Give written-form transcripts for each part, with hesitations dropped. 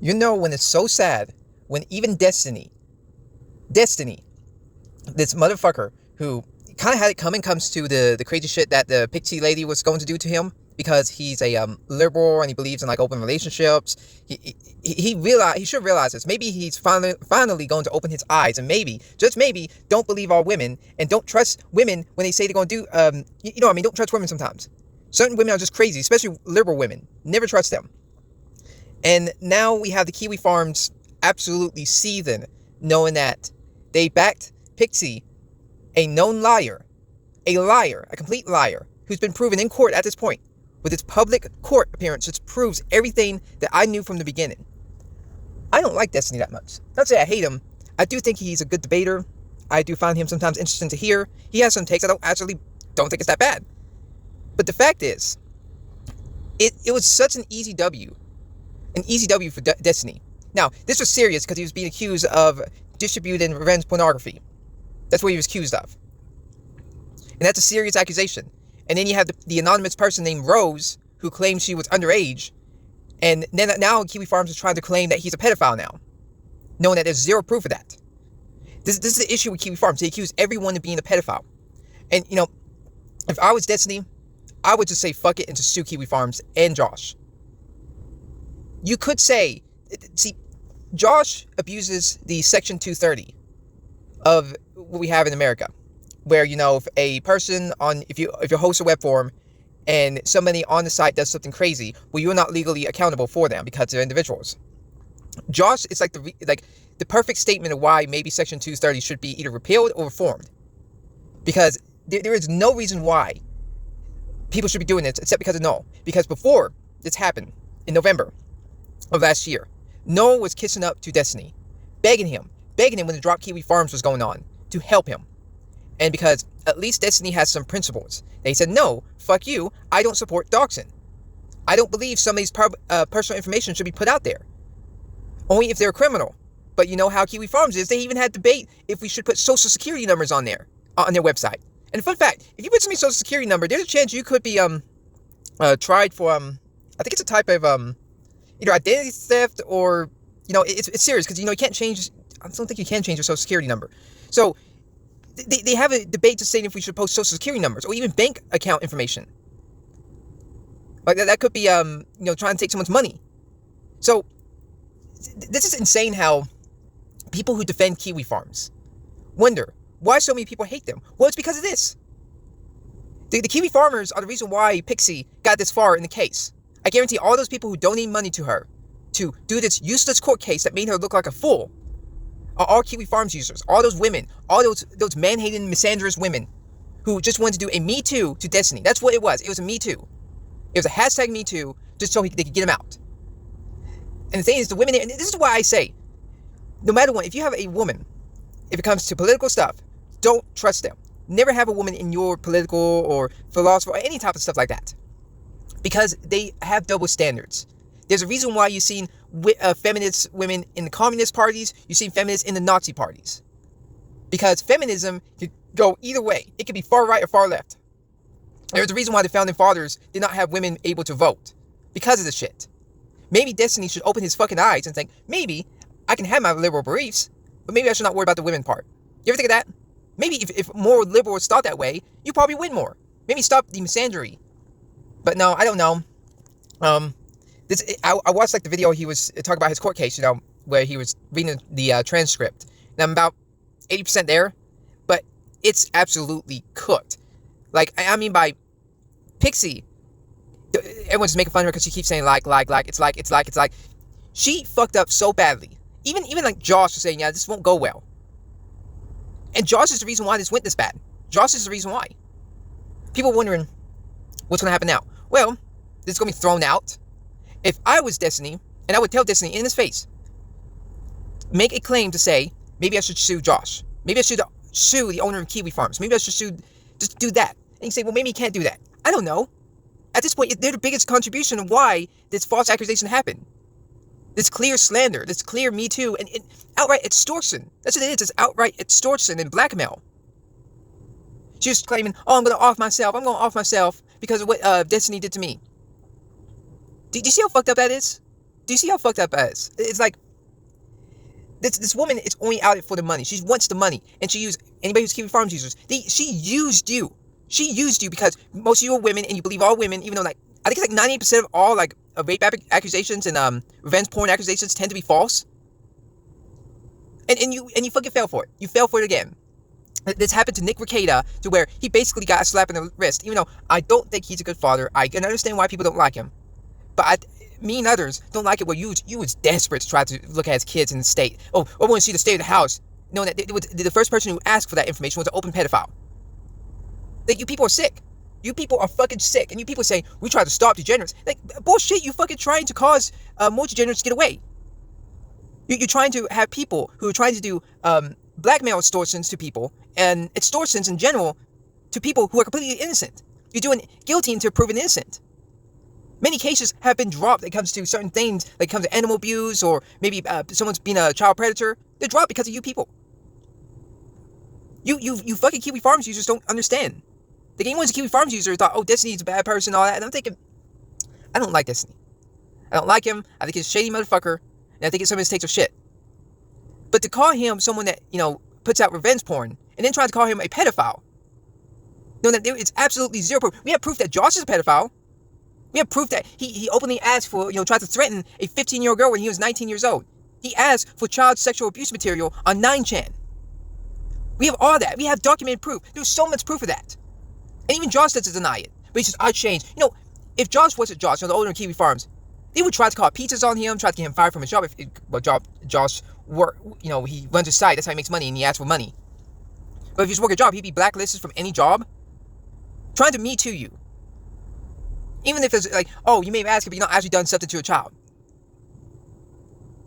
You know when it's so sad when even Destiny, this motherfucker who kind of had it coming, comes to the crazy shit that the pixie lady was going to do to him because he's a liberal and he believes in like open relationships. He should realize this. Maybe he's finally going to open his eyes and maybe, just maybe, don't believe all women and don't trust women when they say they're going to do you know what I mean. Don't trust women sometimes. Certain women are just crazy, especially liberal women. Never trust them. And now we have the Kiwifarms absolutely seething, knowing that they backed Pixie, a known liar, a complete liar, who's been proven in court at this point. With its public court appearance, which proves everything that I knew from the beginning. I don't like Destiny that much. Not to say I hate him. I do think he's a good debater. I do find him sometimes interesting to hear. He has some takes I don't think it's that bad. But the fact is, it was such an easy W. An easy W for Destiny. Now, this was serious because he was being accused of distributing revenge pornography. That's what he was accused of. And that's a serious accusation. And then you have the anonymous person named Rose, who claims she was underage. And then now Kiwifarms is trying to claim that he's a pedophile now, knowing that there's zero proof of that. This is the issue with Kiwifarms. They accuse everyone of being a pedophile. And, you know, if I was Destiny, I would just say fuck it and just sue Kiwifarms and Josh. You could say, see, Josh abuses the Section 230 of what we have in America, where, you know, if a person if you host a web forum and somebody on the site does something crazy, well, you're not legally accountable for them because they're individuals. Josh is like the perfect statement of why maybe Section 230 should be either repealed or reformed, because there is no reason why people should be doing this except because of Noel. Because before this happened in November of last year, Noel was kissing up to Destiny, begging him when the Drop Kiwifarms was going on to help him. And because at least Destiny has some principles, they said, no, fuck you, I don't support doxing. I don't believe somebody's personal information should be put out there. Only if they're a criminal. But you know how Kiwifarms is, they even had debate if we should put social security numbers on their website. And fun fact, if you put somebody's social security number, there's a chance you could be tried for, I think it's a type of either identity theft or, you know, it's serious because, you know, you can't change, I don't think you can change your social security number. So they have a debate to say if we should post social security numbers or even bank account information. Like that could be, you know, trying to take someone's money. So this is insane how people who defend Kiwifarms wonder why so many people hate them. Well, it's because of this. The Kiwi farmers are the reason why Pixie got this far in the case. I guarantee all those people who donate money to her to do this useless court case that made her look like a fool are all Kiwifarms users. All those women, all those man-hating, misandrous women who just wanted to do a Me Too to Destiny. That's what it was. It was a Me Too. It was a hashtag Me Too just so they could get him out. And the thing is, the women, and this is why I say, no matter what, if you have a woman, if it comes to political stuff, don't trust them. Never have a woman in your political or philosophy or any type of stuff like that. Because they have double standards. There's a reason why you've seen feminist women in the communist parties, you've seen feminists in the Nazi parties. Because feminism could go either way. It could be far right or far left. There's a reason why the founding fathers did not have women able to vote. Because of this shit. Maybe Destiny should open his fucking eyes and think, maybe I can have my liberal beliefs, but maybe I should not worry about the women part. You ever think of that? Maybe if more liberals thought that way, you probably win more. Maybe stop the misandry. But no, I don't know. I watched like the video he was talking about his court case, you know, where he was reading the transcript. And I'm about 80% there, but it's absolutely cooked. Like, I mean by Pixie, everyone's making fun of her because she keeps saying like, it's like. She fucked up so badly. Even like Josh was saying, yeah, this won't go well. And Josh is the reason why this went this bad. Josh is the reason why. People wondering, what's going to happen now? Well, this is going to be thrown out. If I was Destiny, and I would tell Destiny in his face, make a claim to say, maybe I should sue Josh. Maybe I should sue the owner of Kiwifarms. Maybe I should just do that. And you say, well, maybe you can't do that. I don't know. At this point, they're the biggest contribution of why this false accusation happened. This clear slander, this clear Me Too, and outright extortion. That's what it is. It's outright extortion and blackmail. She was claiming, oh, I'm going to off myself because of what Destiny did to me. Do you see how fucked up that is? Do you see how fucked up that is? It's like, this woman is only out for the money. She wants the money. And she used, anybody who's Kiwifarms users, she used you. She used you because most of you are women and you believe all women, even though like, I think it's like 98% of all like rape accusations and revenge porn accusations tend to be false. And you fucking fell for it. You fell for it again. This happened to Nick Rekieta, to where he basically got a slap in the wrist. Even though I don't think he's a good father, I can understand why people don't like him. But me and others don't like it where you was desperate to try to look at his kids in the state. Oh, I want to see the state of the house. Knowing that the first person who asked for that information was an open pedophile. Like, you people are sick. You people are fucking sick. And you people say, we try to stop degenerates. Like, bullshit, you fucking trying to cause more degenerates to get away. You're trying to have people who are trying to do blackmail extortions to people and extortions in general to people who are completely innocent. You're doing guilty to proven innocent. Many cases have been dropped when it comes to certain things, like it comes to animal abuse or maybe someone's being a child predator. They're dropped because of you people. You fucking Kiwifarms users don't understand. Like, anyone's a Kiwifarms user thought, oh, Destiny's a bad person and all that. And I'm thinking, I don't like Destiny. I don't like him. I think he's a shady motherfucker. And I think some of his takes are shit. But to call him someone that, puts out revenge porn, and then try to call him a pedophile, no, that there is absolutely zero proof. We have proof that Josh is a pedophile. We have proof that he openly asked for, tried to threaten a 15-year-old girl when he was 19 years old. He asked for child sexual abuse material on 9chan. We have all that. We have documented proof. There's so much proof of that. And even Josh doesn't deny it. But he says, I changed. If Josh wasn't Josh, the owner of Kiwifarms, they would try to call pizzas on him, try to get him fired from his job. Josh work, he runs a site, that's how he makes money, and he asks for money. But if he just work a job, he'd be blacklisted from any job. Trying to Me Too you. Even if it's like, oh, you may have asked him, but you've not actually done something to a child.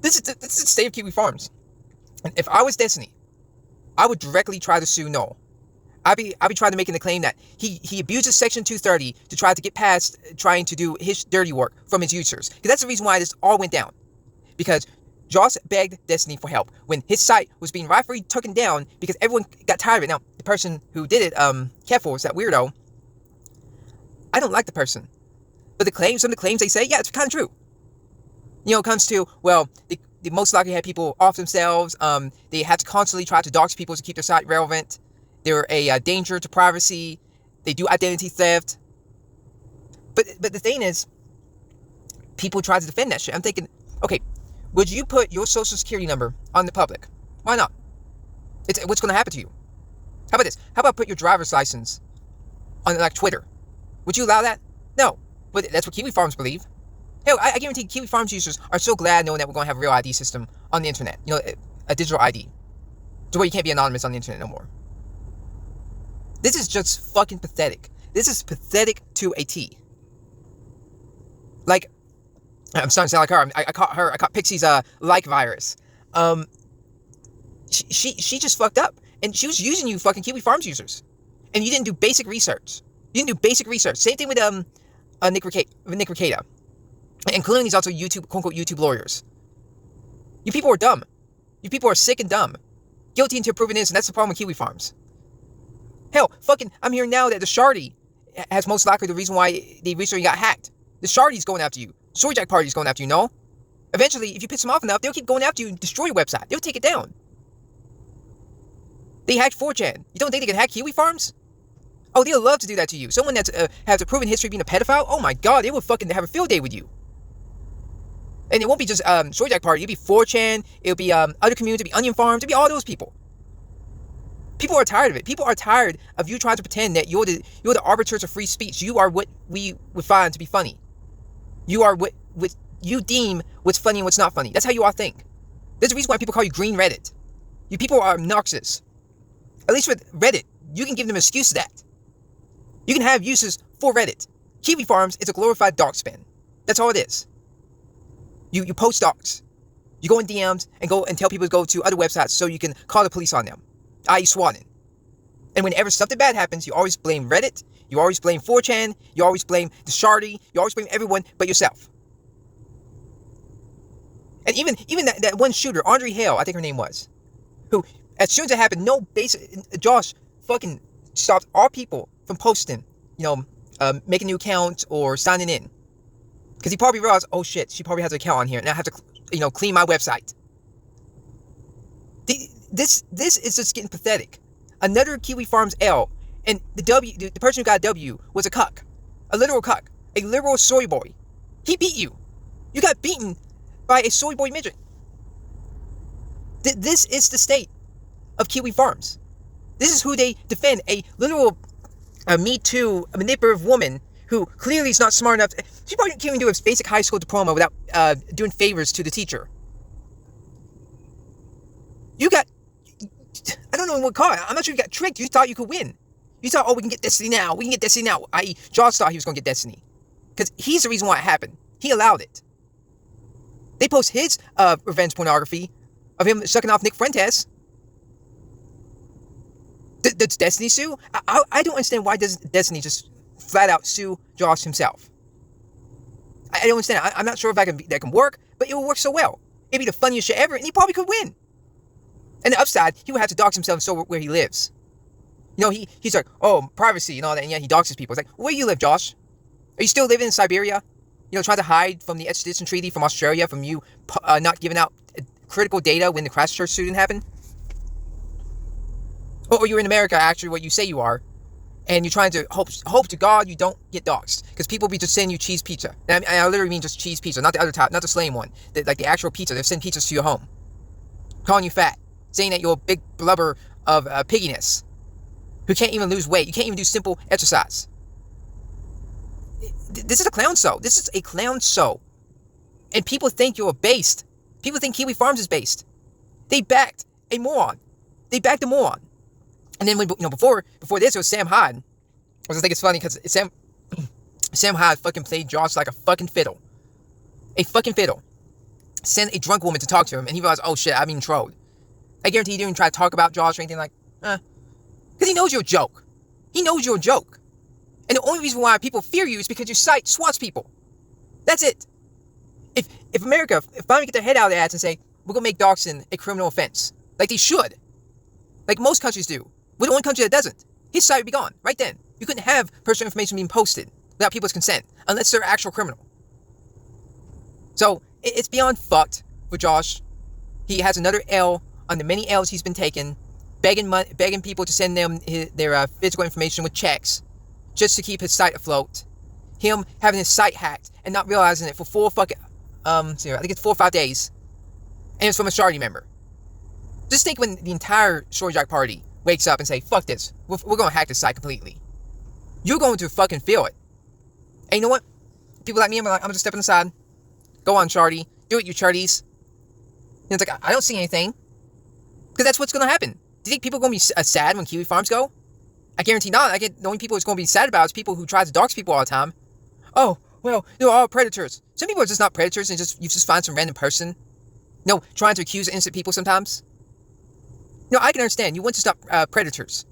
This is the state of Kiwifarms. And if I was Destiny, I would directly try to sue Noel. I'd be trying to make the claim that he abuses Section 230 to try to get past trying to do his dirty work from his users. Because that's the reason why this all went down. Because Josh begged Destiny for help when his site was being rightfully taken down because everyone got tired of it. Now, the person who did it, Keffor's, that weirdo, I don't like the person. But some of the claims they say, yeah, it's kind of true. It comes to, well, they most likely had people off themselves. They had to constantly try to dox people to keep their site relevant. They're a danger to privacy. They do identity theft. But the thing is, people try to defend that shit. I'm thinking, okay, would you put your social security number on the public? Why not? What's going to happen to you? How about this? How about put your driver's license on like Twitter? Would you allow that? No. But that's what Kiwifarms believe. Hell, I guarantee Kiwifarms users are so glad knowing that we're going to have a real ID system on the internet. A digital ID. To where you can't be anonymous on the internet no more. This is just fucking pathetic. This is pathetic to a T. Like, I'm starting to sound like her. I caught Pixie's like virus. She just fucked up. And she was using you fucking Kiwifarms users. And you didn't do basic research. Same thing with Nick Rekieta. Including these also quote-unquote YouTube lawyers. You people are dumb. You people are sick and dumb. Guilty until proven innocent. That's the problem with Kiwifarms. Hell, I'm hearing now that the Shardy has most likely the reason why they recently got hacked. The Shardy's going after you. Soyjack Party's going after you, no? Eventually, if you piss them off enough, they'll keep going after you and destroy your website. They'll take it down. They hacked 4chan. You don't think they can hack Kiwifarms? Oh, they'll love to do that to you. Someone that has a proven history of being a pedophile? Oh my god, they will fucking have a field day with you. And it won't be just Soyjack Party. It'll be 4chan. It'll be other communities. It'll be Onion Farms. It'll be all those people. People are tired of it. People are tired of you trying to pretend that you're the arbiters of free speech. You are what we would find to be funny. You are what you deem what's funny and what's not funny. That's how you all think. There's a reason why people call you Green Reddit. You people are obnoxious. At least with Reddit, you can give them an excuse to that. You can have uses for Reddit. Kiwifarms is a glorified dog spin. That's all it is. You post docs. You go in DMs and go and tell people to go to other websites so you can call the police on them. i.e. swatting. And whenever something bad happens, you always blame Reddit, you always blame 4chan, you always blame the Shardy, you always blame everyone but yourself. And even that one shooter, Andre Hale, I think her name was, who, as soon as it happened, Josh fucking stopped all people from posting, making new accounts or signing in. Because he probably realized, oh shit, she probably has an account on here, and I have to, clean my website. This is just getting pathetic. Another Kiwifarms L, and the person who got a W was a cuck, a literal cuck, a literal soy boy. He beat you. You got beaten by a soy boy midget. This is the state of Kiwifarms. This is who they defend, a literal Me Too, a manipulative woman who clearly is not smart enough. She probably can't even do a basic high school diploma without doing favors to the teacher. You got, I don't know what call it. I'm not sure you got tricked. You thought you could win. You thought, oh, we can get Destiny now. We can get Destiny now. I.e., Josh thought he was going to get Destiny. Because he's the reason why it happened. He allowed it. They post his revenge pornography of him sucking off Nick Fuentes. Does Destiny sue? I don't understand why doesn't Destiny just flat out sue Josh himself. I don't understand. I'm not sure if that can work, but it will work so well. It'd be the funniest shit ever, and he probably could win. And the upside, he would have to dox himself and show where he lives. He's like, oh, privacy and all that, and yeah, he doxes people. It's like, where do you live, Josh? Are you still living in Siberia? Trying to hide from the extradition treaty from Australia, from you not giving out critical data when the Christchurch shooting happened? Or you're in America, actually, what you say you are, and you're trying to hope to God you don't get doxxed, because people be just sending you cheese pizza. And I literally mean just cheese pizza, not the other type, not the slaying one, like the actual pizza. They're sending pizzas to your home, calling you fat, saying that you're a big blubber of pigginess, who can't even lose weight. You can't even do simple exercise. This is a clown show. This is a clown show. And people think you're based. People think Kiwifarms is based. They backed a moron. They backed a moron. And then, before this, it was Sam Hyde. I just think it's funny because Sam Hyde fucking played Josh like a fucking fiddle. A fucking fiddle. Sent a drunk woman to talk to him, and he realized, oh shit, I'm being trolled. I guarantee he didn't even try to talk about Josh or anything like, because he knows you're a joke. He knows you're a joke. And the only reason why people fear you is because your site swats people. That's it. If America finally get their head out of their ass and say, we're going to make doxing a criminal offense, like they should, like most countries do, we're the only country that doesn't, his site would be gone right then. You couldn't have personal information being posted without people's consent, unless they're actual criminal. So, it's beyond fucked for Josh. He has another L on the many L's he's been taking, begging people to send them their physical information with checks, just to keep his site afloat. Him having his site hacked and not realizing it for 4 or 5 days. And it's from a Shardy member. Just think when the entire Shorty Jack party wakes up and say, fuck this. We're going to hack this site completely. You're going to fucking feel it. And you know what? People like me, I'm just stepping aside. Go on, Shardy. Do it, you Charties. And it's like, I don't see anything. Because that's what's going to happen. Do you think people are going to be sad when Kiwifarms go? I guarantee not. The only people it's going to be sad about is people who try to dox people all the time. Oh, well, they're all predators. Some people are just not predators, and you just find some random person, trying to accuse innocent people sometimes. I can understand. You want to stop predators.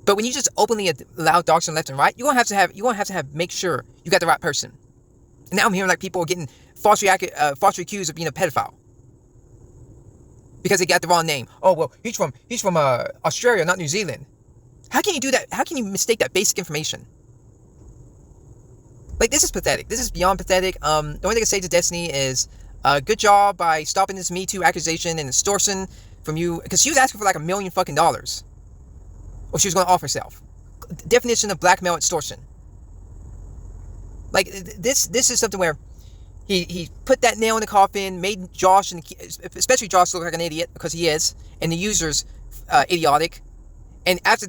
But when you just openly allow doxing left and right, you're going to have to make sure you got the right person. And now I'm hearing like people are getting falsely accused of being a pedophile. Because they got the wrong name. Oh, well, he's from Australia, not New Zealand. How can you do that? How can you mistake that basic information? Like, this is pathetic. This is beyond pathetic. The only thing I can say to Destiny is, good job by stopping this Me Too accusation and extortion from you. Because she was asking for like $1 million fucking dollars. Or she was going to off herself. Definition of blackmail extortion. Like, this is something where he put that nail in the coffin, made Josh, especially Josh, look like an idiot, because he is, and the users idiotic. And after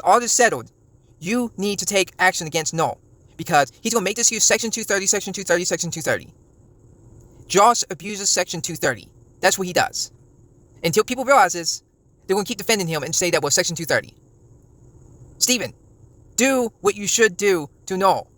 all this settled, you need to take action against Null. Because he's going to make this use Section 230, Section 230, Section 230. Josh abuses Section 230. That's what he does. Until people realize this, they're going to keep defending him and say that was Section 230. Steven, do what you should do to Null.